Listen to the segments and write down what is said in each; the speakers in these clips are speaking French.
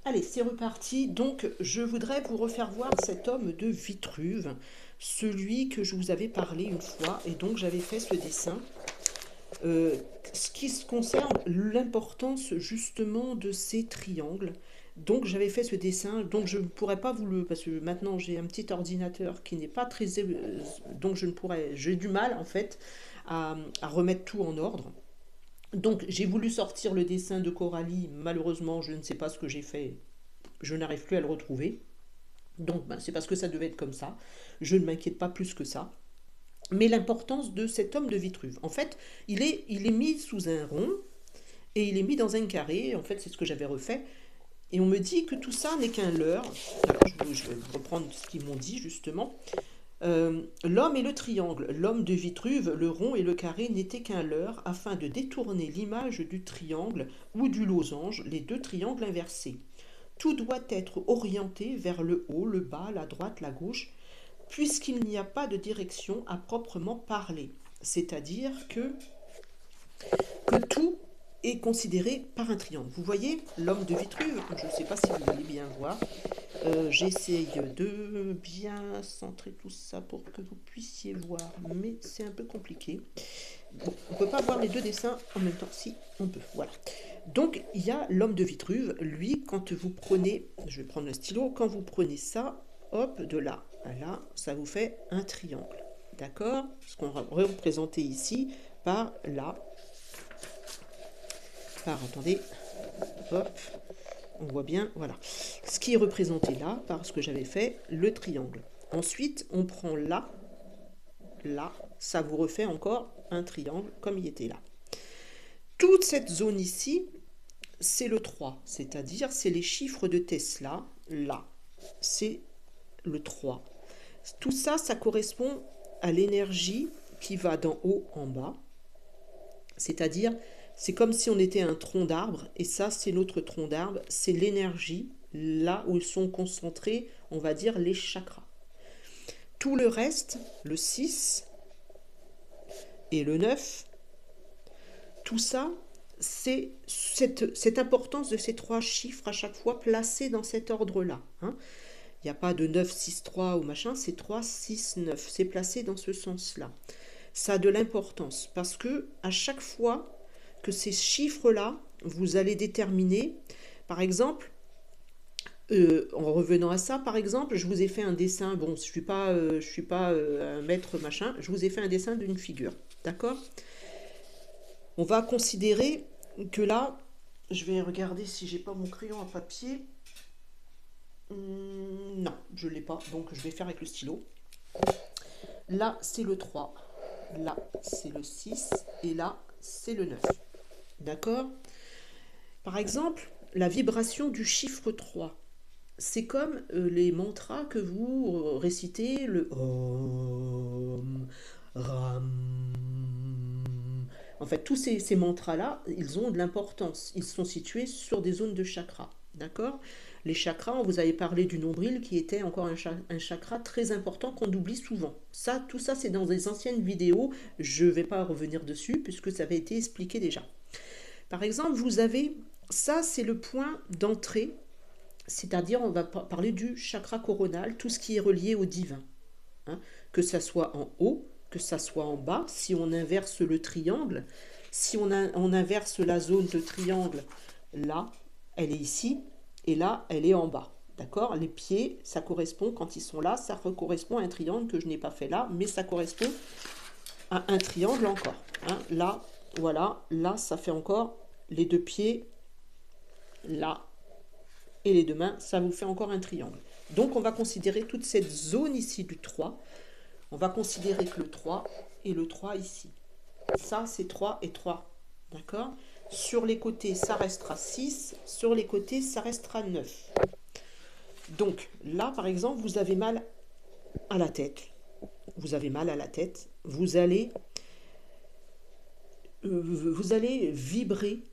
Allez, c'est reparti. Donc, je voudrais vous refaire voir cet homme de Vitruve, celui que je vous avais parlé une fois, et donc j'avais fait ce dessin. Euh, Ce qui se concerne l'importance justement de ces triangles. Donc j'avais fait ce dessin, donc je ne pourrais pas vous le... Parce que maintenant j'ai un petit ordinateur qui n'est pas très... Donc je ne pourrais... J'ai du mal en fait à remettre tout en ordre. Donc j'ai voulu sortir le dessin de Coralie, malheureusement je ne sais pas ce que j'ai fait, je n'arrive plus à le retrouver. Donc ben, c'est parce que ça devait être comme ça. Je ne m'inquiète pas plus que ça. Mais l'importance de cet homme de Vitruve. En fait, il est mis sous un rond et il est mis dans un carré. En fait, c'est ce que j'avais refait. Et on me dit que tout ça n'est qu'un leurre. Alors, je vais reprendre ce qu'ils m'ont dit justement. L'homme et le triangle, l'homme de Vitruve, le rond et le carré n'étaient qu'un leurre afin de détourner l'image du triangle ou du losange, les deux triangles inversés. Tout doit être orienté vers le haut, le bas, la droite, la gauche, puisqu'il n'y a pas de direction à proprement parler. C'est-à-dire que tout est considéré par un triangle. Vous voyez, l'homme de Vitruve, je ne sais pas si vous allez bien voir, j'essaye de bien centrer tout ça pour que vous puissiez voir, mais c'est un peu compliqué. Bon, on ne peut pas voir les deux dessins en même temps. Si, on peut, voilà. Donc, il y a l'homme de Vitruve. Lui, quand vous prenez, je vais prendre le stylo, quand vous prenez ça, hop, de là à là, ça vous fait un triangle. D'accord? Ce qu'on va représenter ici par là. Attendez, hop, on voit bien, voilà. Ce qui est représenté là, par ce que j'avais fait, le triangle. Ensuite, on prend là, là, ça vous refait encore un triangle comme il était là. Toute cette zone ici, c'est le 3, c'est-à-dire c'est les chiffres de Tesla, là, c'est le 3. Tout ça, ça correspond à l'énergie qui va d'en haut en bas, c'est-à-dire c'est comme si on était un tronc d'arbre, et ça c'est notre tronc d'arbre, c'est l'énergie, là où sont concentrés, on va dire, les chakras. Tout le reste, le 6 et le 9, tout ça, c'est cette importance de ces trois chiffres à chaque fois placés dans cet ordre-là. Hein. Il n'y a pas de 9, 6, 3 ou machin, c'est 3, 6, 9. C'est placé dans ce sens-là. Ça a de l'importance parce que à chaque fois que ces chiffres-là, vous allez déterminer, par exemple, en revenant à ça, par exemple, je vous ai fait un dessin, bon, je suis pas un maître machin, je vous ai fait un dessin d'une figure, d'accord? On va considérer que là, je vais regarder si j'ai pas mon crayon à papier. Non, je l'ai pas, donc je vais faire avec le stylo. Là, c'est le 3. Là, c'est le 6. Et là, c'est le 9. D'accord? Par exemple, la vibration du chiffre 3. C'est comme les mantras que vous récitez, le Om, Ram. En fait, tous ces mantras-là, ils ont de l'importance. Ils sont situés sur des zones de chakras. D'accord? Les chakras, on vous avait parlé du nombril qui était encore un chakra très important qu'on oublie souvent. Ça, tout ça, c'est dans des anciennes vidéos. Je ne vais pas revenir dessus puisque ça avait été expliqué déjà. Par exemple, vous avez, ça c'est le point d'entrée, c'est-à-dire on va parler du chakra coronal, tout ce qui est relié au divin. Hein, que ça soit en haut, que ça soit en bas, si on inverse le triangle, si on inverse la zone de triangle, là, elle est ici, et là, elle est en bas. D'accord? Les pieds, ça correspond, quand ils sont là, ça correspond à un triangle que je n'ai pas fait là, mais ça correspond à un triangle encore. Hein, là, voilà, là, ça fait encore les deux pieds, là, et les deux mains, ça vous fait encore un triangle. Donc, on va considérer toute cette zone ici du 3. On va considérer que le 3 et le 3 ici. Ça, c'est 3 et 3. D'accord? Sur les côtés, ça restera 6. Sur les côtés, ça restera 9. Donc, là, par exemple, vous avez mal à la tête. Vous avez mal à la tête. Vous allez vibrer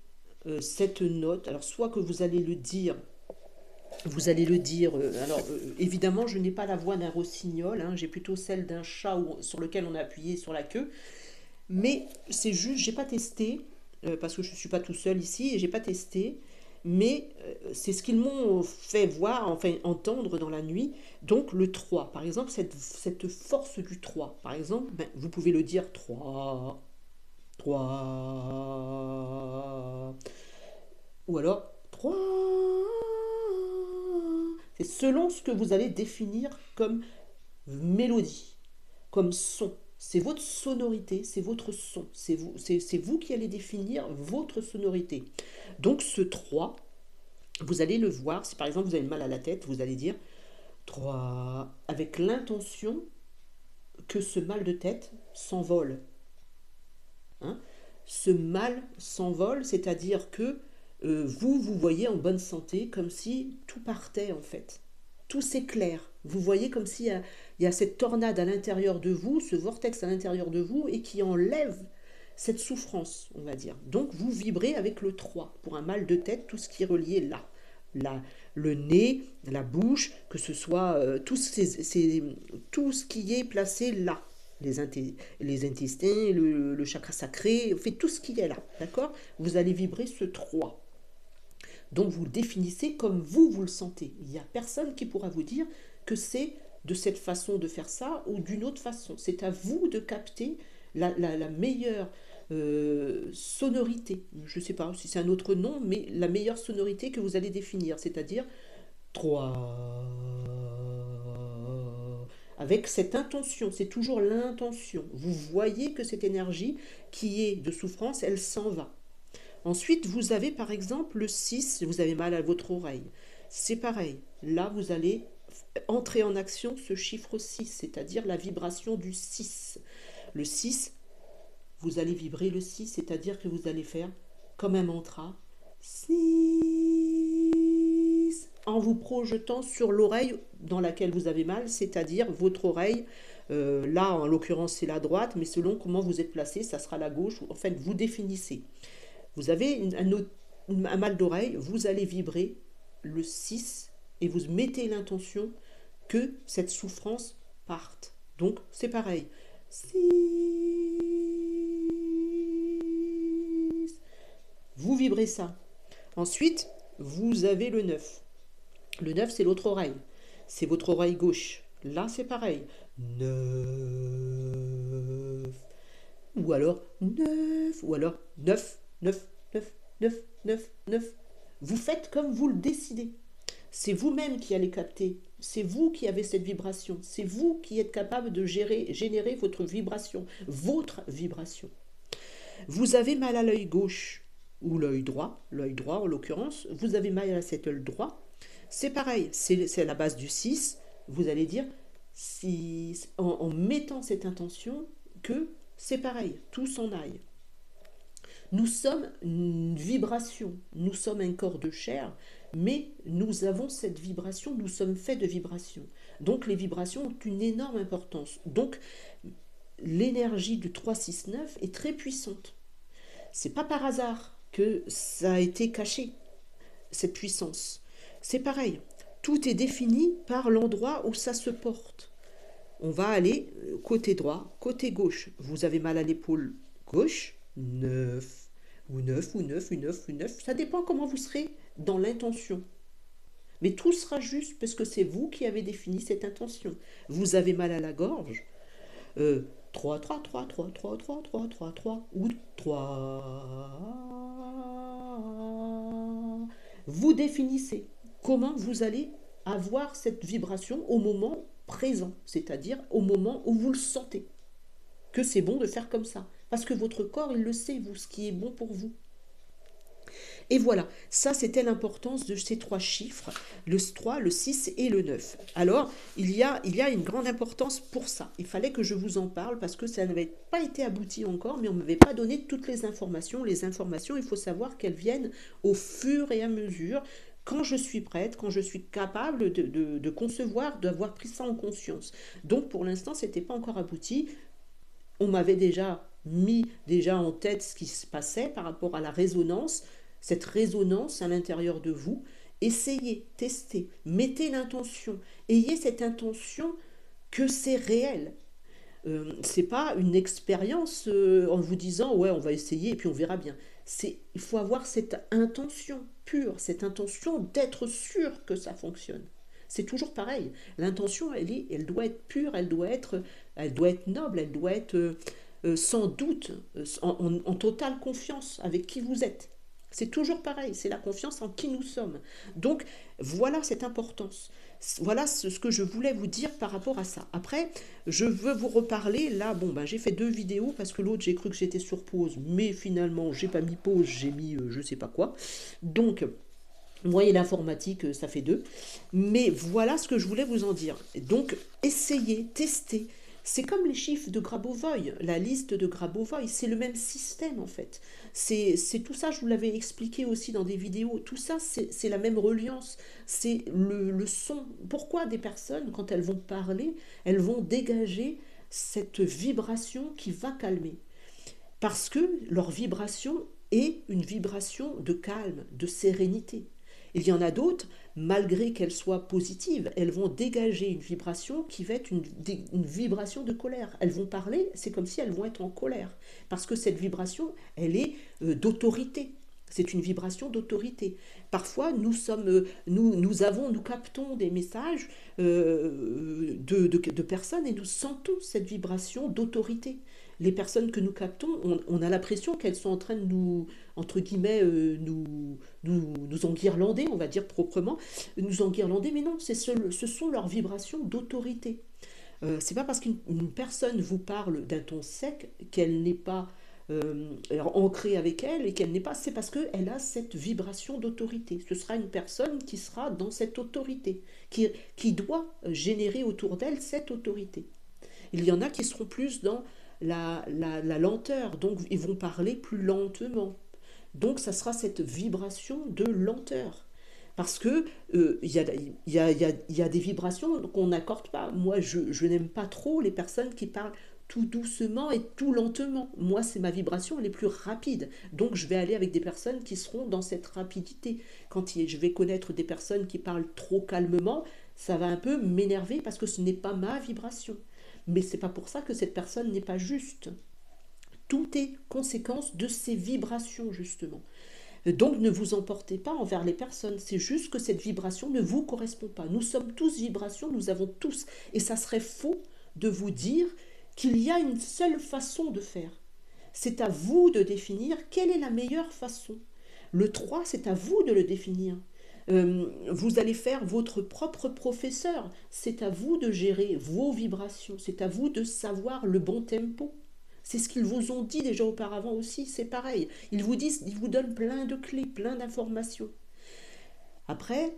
cette note. Alors, soit que vous allez le dire, alors évidemment, je n'ai pas la voix d'un rossignol, hein, j'ai plutôt celle d'un chat sur lequel on a appuyé sur la queue. Mais c'est juste, j'ai pas testé, parce que je ne suis pas tout seul ici, et j'ai pas testé. mais c'est ce qu'ils m'ont fait voir, enfin entendre dans la nuit. Donc le 3 par exemple, cette force du 3 par exemple, ben, vous pouvez le dire 3 3 ou alors 3. C'est selon ce que vous allez définir comme mélodie, comme son. C'est votre sonorité, c'est votre son. C'est vous qui allez définir votre sonorité. Donc ce 3, vous allez le voir. Si par exemple vous avez mal à la tête, vous allez dire 3 avec l'intention que ce mal de tête s'envole. Hein, ce mal s'envole, c'est-à-dire que vous voyez en bonne santé, comme si tout partait en fait. Tout s'éclaire. Vous voyez comme s'il y a cette tornade à l'intérieur de vous, ce vortex à l'intérieur de vous, et qui enlève cette souffrance, on va dire. Donc vous vibrez avec le 3 pour un mal de tête, tout ce qui est relié là. La, le nez, la bouche, que ce soit tout ce qui est placé là. Les intestins, le chakra sacré, fait tout ce qui est là, d'accord. Vous allez vibrer ce 3. Donc vous le définissez comme vous le sentez. Il n'y a personne qui pourra vous dire que c'est de cette façon de faire ça ou d'une autre façon. C'est à vous de capter la meilleure sonorité. Je ne sais pas si c'est un autre nom, mais la meilleure sonorité que vous allez définir, c'est-à-dire 3. Avec cette intention, c'est toujours l'intention. Vous voyez que cette énergie qui est de souffrance, elle s'en va. Ensuite, vous avez par exemple le 6, vous avez mal à votre oreille. C'est pareil. Là, vous allez entrer en action ce chiffre 6, c'est-à-dire la vibration du 6. Le 6, vous allez vibrer le 6, c'est-à-dire que vous allez faire comme un mantra 6 en vous projetant sur l'oreille dans laquelle vous avez mal, c'est-à-dire votre oreille. Là, en l'occurrence, c'est la droite, mais selon comment vous êtes placé, ça sera la gauche. En fait, vous définissez. Vous avez un mal d'oreille, vous allez vibrer le 6 et vous mettez l'intention que cette souffrance parte. Donc, c'est pareil. 6. Vous vibrez ça. Ensuite, vous avez le 9. Le 9, c'est l'autre oreille. C'est votre oreille gauche. Là, c'est pareil. 9. Ou alors 9. Ou alors 9. 9, 9, 9, 9, 9. Vous faites comme vous le décidez. C'est vous-même qui allez capter. C'est vous qui avez cette vibration. C'est vous qui êtes capable de générer votre vibration. Votre vibration. Vous avez mal à l'œil gauche ou l'œil droit en l'occurrence. Vous avez mal à cet œil droit. C'est pareil. C'est à la base du 6. Vous allez dire 6 en mettant cette intention que c'est pareil. Tout s'en aille. Nous sommes une vibration, nous sommes un corps de chair, mais nous avons cette vibration, nous sommes faits de vibrations. Donc les vibrations ont une énorme importance. Donc l'énergie du 3-6-9 est très puissante. C'est pas par hasard que ça a été caché, cette puissance. C'est pareil, tout est défini par l'endroit où ça se porte. On va aller côté droit, côté gauche. Vous avez mal à l'épaule gauche, 9, ou 9, ou 9, ou 9, ou 9. Ça dépend comment vous serez dans l'intention. Mais tout sera juste parce que c'est vous qui avez défini cette intention. Vous avez mal à la gorge, 3, 3, 3, 3, 3, 3, 3, 3, 3, ou 3. Vous définissez comment vous allez avoir cette vibration au moment présent, c'est-à-dire au moment où vous le sentez, que c'est bon de faire comme ça. Parce que votre corps, il le sait, vous, ce qui est bon pour vous. Et voilà, ça c'était l'importance de ces 3 chiffres, le 3, le 6 et le 9. Alors, il y a une grande importance pour ça. Il fallait que je vous en parle parce que ça n'avait pas été abouti encore, mais on ne m'avait pas donné toutes les informations. Les informations, il faut savoir qu'elles viennent au fur et à mesure, quand je suis prête, quand je suis capable de concevoir, d'avoir pris ça en conscience. Donc pour l'instant, ce n'était pas encore abouti. On m'avait déjà mis en tête ce qui se passait par rapport à la résonance, cette résonance à l'intérieur de vous. Essayez, testez, mettez l'intention, ayez cette intention que c'est réel. C'est pas une expérience en vous disant ouais on va essayer et puis on verra bien. Il faut avoir cette intention pure, cette intention d'être sûr que ça fonctionne. C'est toujours pareil. L'intention, elle doit être pure, elle doit être noble, elle doit être sans doute, en totale confiance avec qui vous êtes. C'est toujours pareil, c'est la confiance en qui nous sommes. Donc voilà cette importance. Voilà ce que je voulais vous dire par rapport à ça. Après, je veux vous reparler. Là, bon, ben, j'ai fait 2 vidéos parce que l'autre, j'ai cru que j'étais sur pause, mais finalement, j'ai pas mis pause, j'ai mis je sais pas quoi. Donc, vous voyez, l'informatique, ça fait 2. Mais voilà ce que je voulais vous en dire. Donc, essayez, testez. C'est comme les chiffres de Grabovoi, la liste de Grabovoi, c'est le même système en fait. C'est tout ça, je vous l'avais expliqué aussi dans des vidéos, tout ça c'est la même reliance, c'est le son. Pourquoi des personnes, quand elles vont parler, elles vont dégager cette vibration qui va calmer? Parce que leur vibration est une vibration de calme, de sérénité. Il y en a d'autres, malgré qu'elles soient positives, elles vont dégager une vibration qui va être une vibration de colère. Elles vont parler, c'est comme si elles vont être en colère. Parce que cette vibration, elle est d'autorité. C'est une vibration d'autorité. Parfois, nous captons des messages de personnes et nous sentons cette vibration d'autorité. Les personnes que nous captons, on a l'impression qu'elles sont en train de nous, entre guillemets, nous enguirlander, on va dire proprement, nous enguirlander, mais non, ce sont leurs vibrations d'autorité. C'est pas parce qu'une personne vous parle d'un ton sec qu'elle n'est pas ancrée avec elle et qu'elle n'est pas, c'est parce qu'elle a cette vibration d'autorité. Ce sera une personne qui sera dans cette autorité, qui doit générer autour d'elle cette autorité. Il y en a qui seront plus dans la lenteur, donc ils vont parler plus lentement. Donc ça sera cette vibration de lenteur. Parce que y a des vibrations qu'on n'accorde pas. Moi, je n'aime pas trop les personnes qui parlent tout doucement et tout lentement. Moi, c'est ma vibration, elle est plus rapide. Donc, je vais aller avec des personnes qui seront dans cette rapidité. Je vais connaître des personnes qui parlent trop calmement, ça va un peu m'énerver parce que ce n'est pas ma vibration. Mais c'est pas pour ça que cette personne n'est pas juste. Tout est conséquence de ces vibrations, justement. Donc ne vous emportez pas envers les personnes, c'est juste que cette vibration ne vous correspond pas. Nous sommes tous vibrations, nous avons tous. Et ça serait faux de vous dire qu'il y a une seule façon de faire. C'est à vous de définir quelle est la meilleure façon. Le 3, c'est à vous de le définir. Vous allez faire votre propre professeur. C'est à vous de gérer vos vibrations. C'est à vous de savoir le bon tempo. C'est ce qu'ils vous ont dit déjà auparavant aussi, c'est pareil. Ils vous donnent plein de clés, plein d'informations. Après,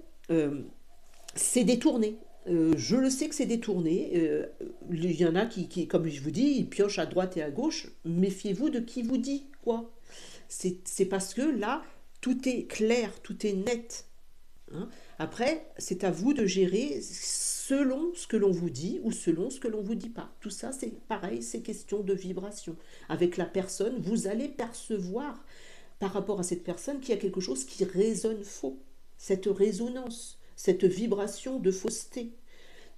c'est détourné. Je le sais que c'est détourné. Il y en a qui, comme je vous dis, ils piochent à droite et à gauche. Méfiez-vous de qui vous dit quoi. C'est parce que là, tout est clair, tout est net. Hein. Après, c'est à vous de gérer selon ce que l'on vous dit ou selon ce que l'on vous dit pas. Tout ça, c'est pareil, c'est question de vibration. Avec la personne, vous allez percevoir par rapport à cette personne qu'il y a quelque chose qui résonne faux. Cette résonance, cette vibration de fausseté.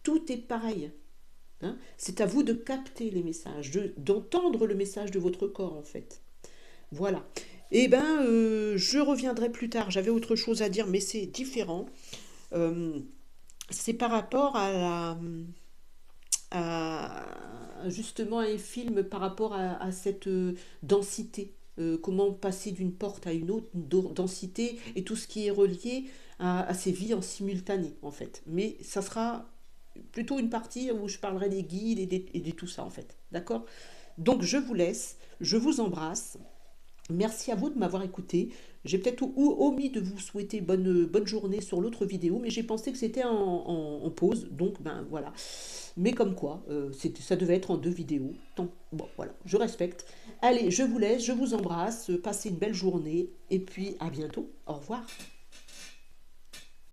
Tout est pareil. Hein. C'est à vous de capter les messages, d'entendre le message de votre corps en fait. Voilà. Eh bien, je reviendrai plus tard. J'avais autre chose à dire, mais c'est différent. C'est par rapport justement à un film, par rapport à cette densité. Comment passer d'une porte à une autre, une densité, et tout ce qui est relié à ces vies en simultané, en fait. Mais ça sera plutôt une partie où je parlerai des guides et de tout ça, en fait. D'accord? Donc, je vous laisse. Je vous embrasse. Merci à vous de m'avoir écouté. J'ai peut-être omis de vous souhaiter bonne journée sur l'autre vidéo, mais j'ai pensé que c'était en pause, donc ben voilà. Mais comme quoi, ça devait être en 2 vidéos. Tant, bon, voilà, je respecte. Allez, je vous laisse, je vous embrasse, passez une belle journée, et puis à bientôt. Au revoir.